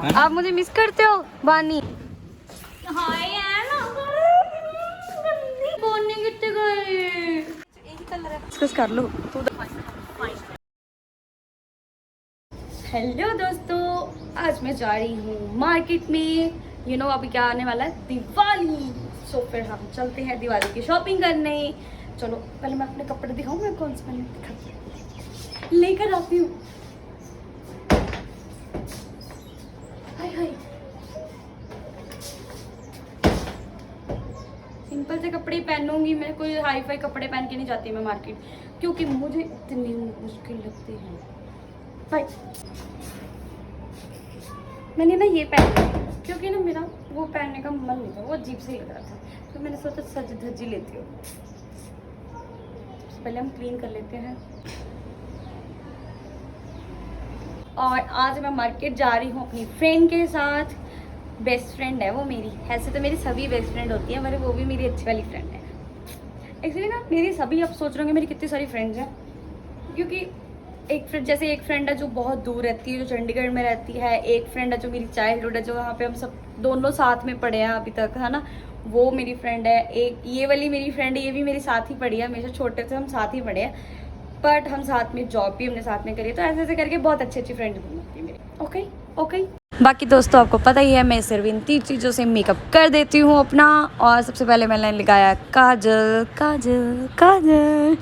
आप मुझे मिस करते हो बानी? कर लो। हेलो दोस्तों, आज मैं जा रही हूँ मार्केट में। अभी क्या आने वाला है, दिवाली। सो फिर हम चलते हैं दिवाली की शॉपिंग करने। चलो पहले मैं अपने कपड़े दिखाऊँ, मैं कौन से पहले दिखाती लेकर आती हूँ। हाय हाय, सिंपल से कपड़े पहनूंगी मैं, कोई हाई फाई कपड़े पहन के नहीं जाती मैं मार्केट, क्योंकि मुझे इतने मुश्किल लगते हैं भाई। मैंने ना ये पहना क्योंकि ना मेरा वो पहनने का मन नहीं था, वो अजीब से ही लग रहा था, तो मैंने सोचा सज धजी लेती हूँ। पहले हम क्लीन कर लेते हैं। और आज मैं मार्केट जा रही हूँ अपनी फ्रेंड के साथ। बेस्ट फ्रेंड है वो मेरी, ऐसे तो मेरी सभी बेस्ट फ्रेंड होती है, मगर वो भी मेरी अच्छी वाली फ्रेंड है। एक्चुअली ना मेरी सभी, आप सोच रहे होंगे मेरी कितनी सारी फ्रेंड्स हैं, क्योंकि एक फ्रेंड, जैसे एक फ्रेंड है जो बहुत दूर रहती है, जो चंडीगढ़ में रहती है। एक फ्रेंड है जो मेरी चाइल्डहुड है, जो वहाँ पे हम सब दोनों साथ में पढ़े हैं अभी तक, है ना, वो मेरी फ्रेंड है। एक ये वाली मेरी फ्रेंड है, ये भी मेरे साथ ही पढ़ी है, हमेशा छोटे से हम साथ ही पढ़े हैं, बट हम साथ में जॉब भी हमने साथ में करी है। तो ऐसे ऐसे करके बहुत अच्छी अच्छी फ्रेंड्स बनती है मेरी। Okay okay. बाकी दोस्तों आपको पता ही है, मैं सिर्फ इन 3 चीज़ों से मेकअप कर देती हूँ अपना। और सबसे पहले मैंने लगाया काजल काजल काजल,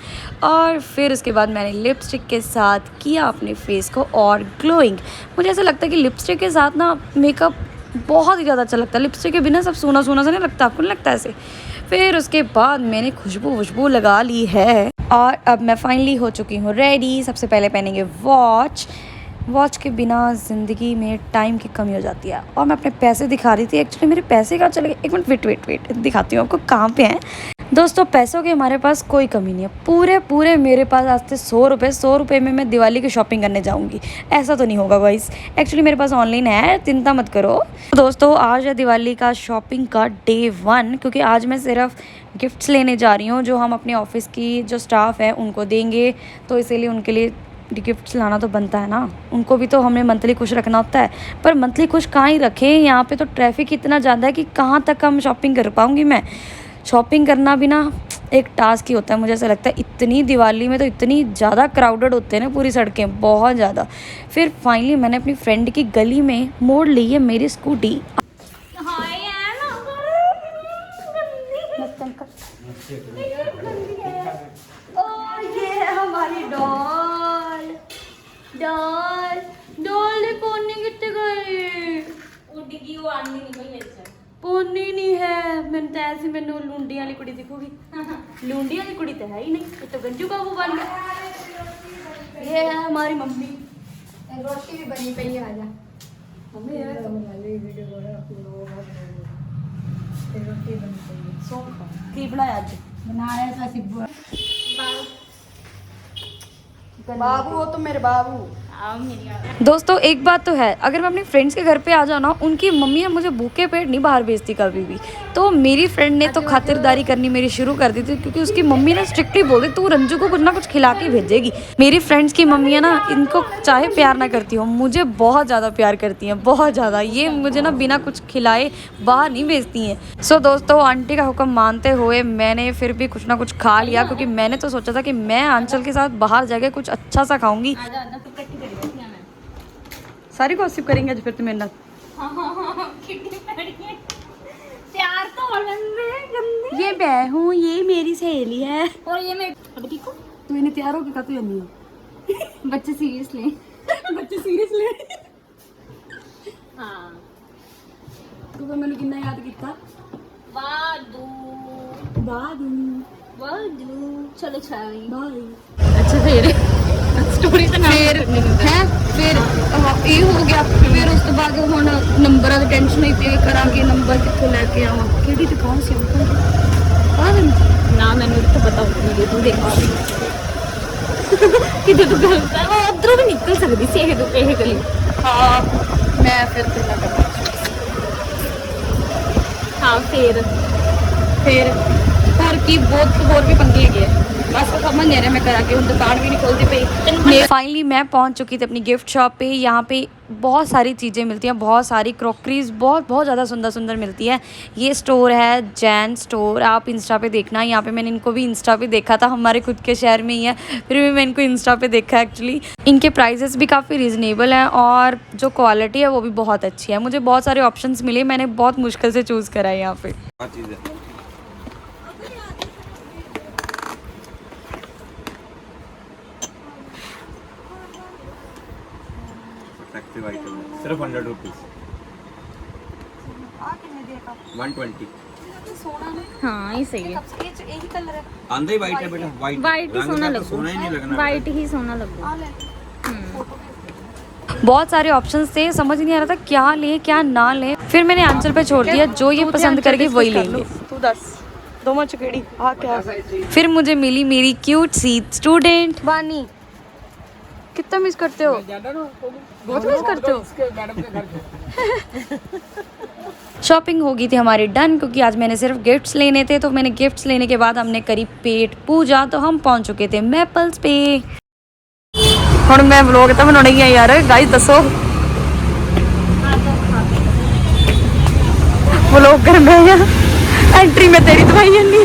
और फिर उसके बाद मैंने लिपस्टिक के साथ किया अपने फेस को और ग्लोइंग। मुझे ऐसा लगता है कि लिपस्टिक के साथ ना मेकअप बहुत ही ज़्यादा अच्छा लगता है। लिपस्टिक के बिना सब सूना सूना सा नहीं लगता, आपको नहीं लगता ऐसे? फिर उसके बाद मैंने खुशबू लगा ली है, और अब मैं फाइनली हो चुकी हूँ रेडी। सबसे पहले पहनेंगे वॉच के बिना ज़िंदगी में टाइम की कमी हो जाती है। और मैं अपने पैसे दिखा रही थी, एक्चुअली मेरे पैसे कहाँ चले गए, एक मिनट वेट दिखाती हूँ आपको कहाँ पे हैं। दोस्तों पैसों की हमारे पास कोई कमी नहीं है, पूरे मेरे पास आज से 100 रुपये में मैं दिवाली की शॉपिंग करने जाऊँगी। ऐसा तो नहीं होगा गाइस, एक्चुअली मेरे पास ऑनलाइन है, चिंता मत करो। दोस्तों आज है दिवाली का शॉपिंग का डे 1, क्योंकि आज मैं सिर्फ गिफ्ट्स लेने जा रही हूँ, जो हम अपने ऑफिस की जो स्टाफ है उनको देंगे, तो इसीलिए उनके लिए गिफ्ट्स लाना तो बनता है ना, उनको भी तो हमें मंथली खुश रखना होता है। पर मंथली खुश कहाँ ही रखें, यहाँ पे तो ट्रैफिक इतना ज़्यादा है कि कहाँ तक हम शॉपिंग कर पाऊँगी मैं। शॉपिंग करना भी ना एक टास्क ही होता है, मुझे ऐसा लगता है। इतनी दिवाली में तो इतनी ज़्यादा क्राउडेड होते हैं ना पूरी सड़कें, बहुत ज़्यादा। फिर फाइनली मैंने अपनी फ्रेंड की गली में मोड़ ली है मेरी स्कूटी। हमारी डॉल पोनी कितने गए, पोनी नहीं है। मैंने तो ऐसी, मैंने लूंडी वाली कुड़ी दिखोगी, लूंडी वाली कुड़ी तो है ही नहीं, ये तो गंजू का वो बन गया। ये है हमारी मम्मी, रोटी भी बनी पई है। आजा मम्मी, रोटी बनी पई है, सो की बनाया आज, बनाया था सिब्बू बाबू, हो तो मेरे बाबू। दोस्तों एक बात तो है, अगर मैं अपनी फ्रेंड्स के घर पे आ जाऊँ ना, उनकी मम्मियाँ मुझे भूखे पेट नहीं बाहर भेजती कभी भी। तो मेरी फ्रेंड ने तो खातिरदारी करनी मेरी शुरू कर दी थी, क्योंकि उसकी मम्मी ना स्ट्रिक्टली बोलती तू रंजू को कुछ ना कुछ खिला के भेजेगी। मेरी फ्रेंड्स की मम्मियाँ ना, इनको चाहे प्यार ना करती हो, मुझे बहुत ज़्यादा प्यार करती हैं, बहुत ज़्यादा। ये मुझे ना बिना कुछ खिलाए बाहर नहीं भेजती हैं। सो दोस्तों आंटी का हुक्म मानते हुए मैंने फिर भी कुछ ना कुछ खा लिया, क्योंकि मैंने तो सोचा था कि मैं आंचल के साथ बाहर जाके कुछ अच्छा सा खाऊंगी। सारी गॉसिप करेंगे आज फिर तो मेरे साथ। प्यार तो ये मैं हूँ, ये मेरी सहेली है, और ये मैं ठीक हूँ। तू इन्हें तैयार होके का तू नहीं हो। बच्चे सीरियस ले, बच्चे सीरियस ले। हाँ तू तो मैंने कितना याद किया। वादू चलो छाई बाय। अच्छा फिर स्टोरी तो फिर है, फिर ये हो गया। फिर उस बाद हुन नंबर की टेंशन नहीं पे करा के नंबर कितों लेके आवा, केड़ी दुकान से ना मैंने तो पता होगी, तू देखा कि तू गलत है, वो उधरों भी निकल सकती सी ये गली। हाँ मैं फिर हाँ फिर और की बहुत और भी पंगे गए। बस समझ नहीं आ रहा मैं करा के दुकान भी नहीं खोलती पई। फाइनली मैं पहुंच चुकी थी अपनी गिफ्ट शॉप पे। यहाँ पे बहुत सारी चीज़ें मिलती हैं, बहुत सारी क्रॉकरीज बहुत ज़्यादा सुंदर सुंदर मिलती है। ये स्टोर है जैन स्टोर, आप इंस्टा पे देखना। यहाँ पे मैंने इनको भी इंस्टा पे देखा था, हमारे खुद के शहर में ही है, फिर भी मैं इनको इंस्टा पे देखा एक्चुअली। इनके प्राइसेस भी काफ़ी रीज़नेबल हैं और जो क्वालिटी है वो भी बहुत अच्छी है। मुझे बहुत सारे ऑप्शंस मिले, मैंने बहुत मुश्किल से चूज़ करा है यहाँ पे। आइटम है सिर्फ 100 रुपीज 120। हाँ ये सही है। यही कलर है, आंधा ही वाइट है बेटा, वाइट ही सोना लगता, सोना ही नहीं लगना, वाइट ही सोना लगता। बहुत सारे ऑप्शंस थे, समझ नहीं आ रहा था क्या ले क्या ना ले। फिर मैंने आंचल पे छोड़ दिया, जो ये पसंद करके वही लेंगे। तू दस दो मच केड़ी आ क्या। फिर मुझे मिली मेरी क्यूट सी स्टूडेंट वानी। कितना मिस करते हो, बहुत मिस करते हो। शॉपिंग हो गई थी हमारी डन, क्योंकि आज मैंने सिर्फ गिफ्ट्स लेने थे। तो मैंने गिफ्ट्स लेने के बाद हमने करी पेट पूजा, तो हम पहुंच चुके थे मैपल्स पे। हुण मैं व्लॉग तो बनाना ही है यार, गाइस दसो व्लॉगर मैं एंट्री में तेरी दवाई नहीं।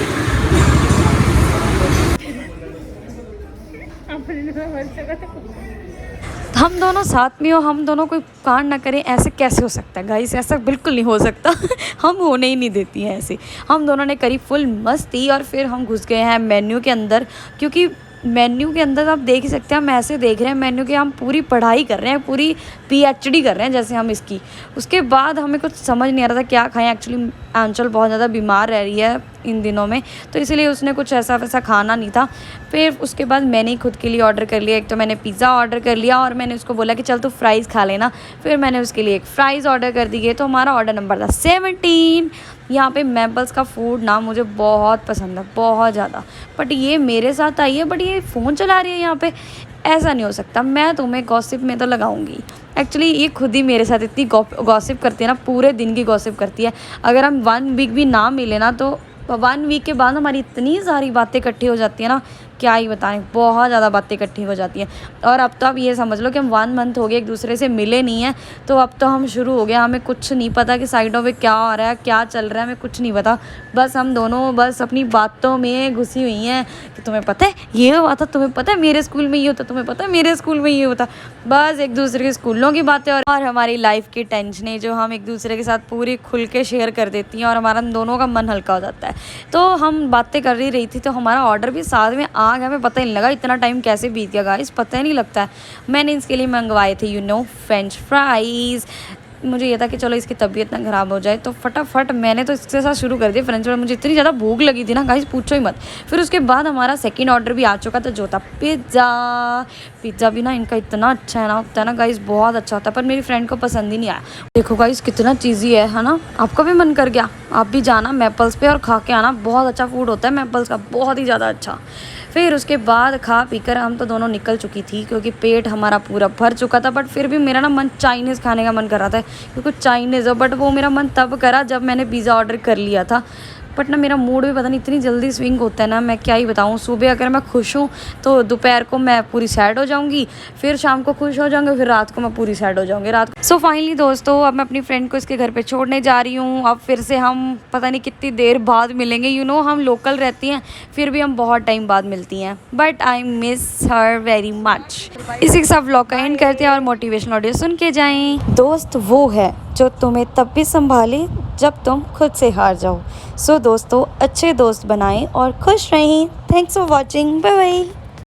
हम दोनों साथ में हो, हम दोनों कोई कांड ना करें, ऐसे कैसे हो सकता है गाइस, ऐसा बिल्कुल नहीं हो सकता। हम होने ही नहीं देती हैं ऐसे। हम दोनों ने करी फुल मस्ती और फिर हम घुस गए हैं मेन्यू के अंदर, क्योंकि मेन्यू के अंदर आप देख ही सकते हैं, हम ऐसे देख रहे हैं मेन्यू के, हम पूरी पढ़ाई कर रहे हैं, पूरी PhD कर रहे हैं जैसे हम इसकी। उसके बाद हमें कुछ समझ नहीं आ रहा था क्या खाएं। एक्चुअली आंचल बहुत ज़्यादा बीमार रह रही है इन दिनों में, तो इसीलिए उसने कुछ ऐसा वैसा खाना नहीं था। फिर उसके बाद मैंने खुद के लिए ऑर्डर कर लिया। एक तो मैंने पिज़्ज़ा ऑर्डर कर लिया और मैंने उसको बोला कि चल तू फ्राइज़ खा लेना। फिर मैंने उसके लिए एक फ़्राइज़ ऑर्डर कर दिए। तो हमारा ऑर्डर नंबर था 17। यहाँ पे मैपल्स का फूड ना मुझे बहुत पसंद है, बहुत ज़्यादा। बट ये मेरे साथ आई है, बट ये फ़ोन चला रही है यहाँ पे, ऐसा नहीं हो सकता। मैं तुम्हें गॉसिप में तो लगाऊंगी। एक्चुअली ये खुद ही मेरे साथ इतनी गॉसिप करती है ना, पूरे दिन की गॉसिप करती है। अगर हम 1 वीक भी ना मिले ना, तो 1 वीक के बाद हमारी इतनी सारी बातें इकट्ठी हो जाती है ना, क्या ही बताएं, बहुत ज़्यादा बातें इकट्ठी हो जाती हैं। और अब तो आप ये समझ लो कि हम 1 मंथ हो गए एक दूसरे से मिले नहीं हैं, तो अब तो हम शुरू हो गया, हमें कुछ नहीं पता कि साइडों पे क्या हो रहा है, क्या चल रहा है, हमें कुछ नहीं पता। बस हम दोनों बस अपनी बातों में घुसी हुई हैं कि तुम्हें पता है ये हुआ था, तुम्हें पता है मेरे स्कूल में ये होता, तुम्हें पता है मेरे स्कूल में ये होता। बस एक दूसरे के स्कूलों की बातें और हमारी लाइफ की टेंशनें जो हम एक दूसरे के साथ पूरी खुल के शेयर कर देती हैं, और हमारा दोनों का मन हल्का हो जाता है। तो हम बातें कर ही रही थी, तो हमारा ऑर्डर भी साथ में आ गया। हमें पता ही नहीं लगा इतना टाइम कैसे बीत गया गाइस, पता ही नहीं लगता है। मैंने इसके लिए मंगवाए थे फ्रेंच फ्राइज़। मुझे ये था कि चलो इसकी तबीयत ना ख़राब हो जाए, तो फटाफट मैंने तो इसके साथ शुरू कर दिया फ्रेंच फ्राइज। मुझे इतनी ज़्यादा भूख लगी थी ना गाइस, पूछो ही मत। फिर उसके बाद हमारा सेकंड ऑर्डर भी आ चुका था, जो था पिज़्ज़ा भी ना इनका इतना अच्छा है ना, होता है ना गाइस, बहुत अच्छा होता है, पर मेरी फ्रेंड को पसंद ही नहीं आया। देखो गाइस कितना चीज़ी है ना। आपका भी मन कर गया, आप भी जाना मैपल्स पे और खा के आना, बहुत अच्छा फूड होता है मैपल्स का, बहुत ही ज़्यादा अच्छा। फिर उसके बाद खा पी कर हम तो दोनों निकल चुकी थी, क्योंकि पेट हमारा पूरा भर चुका था। बट फिर भी मेरा ना मन चाइनीज़ खाने का मन कर रहा था, क्योंकि चाइनीज़ हो, बट वो मेरा मन तब करा जब मैंने पिज़्ज़ा ऑर्डर कर लिया था। बट ना मेरा मूड भी पता नहीं इतनी जल्दी स्विंग होता है ना, मैं क्या ही बताऊँ। सुबह अगर मैं खुश हूँ तो दोपहर को मैं पूरी सैड हो जाऊँगी, फिर शाम को खुश हो जाऊँगी, फिर रात को मैं पूरी सैड हो जाऊँगी रात को। सो फाइनली दोस्तों, अब मैं अपनी फ्रेंड को इसके घर पे छोड़ने जा रही हूँ। अब फिर से हम पता नहीं कितनी देर बाद मिलेंगे। हम लोकल रहती हैं, फिर भी हम बहुत टाइम बाद मिलती हैं, but I miss her very much. इसी के साथ व्लॉग का एंड करते हैं और मोटिवेशनल ऑडियो सुन के जाएँ। दोस्त वो है जो तुम्हें तब भी संभाले जब तुम खुद से हार जाओ। सो दोस्तों, अच्छे दोस्त बनाएं और खुश रहें। Thanks for watching, bye bye.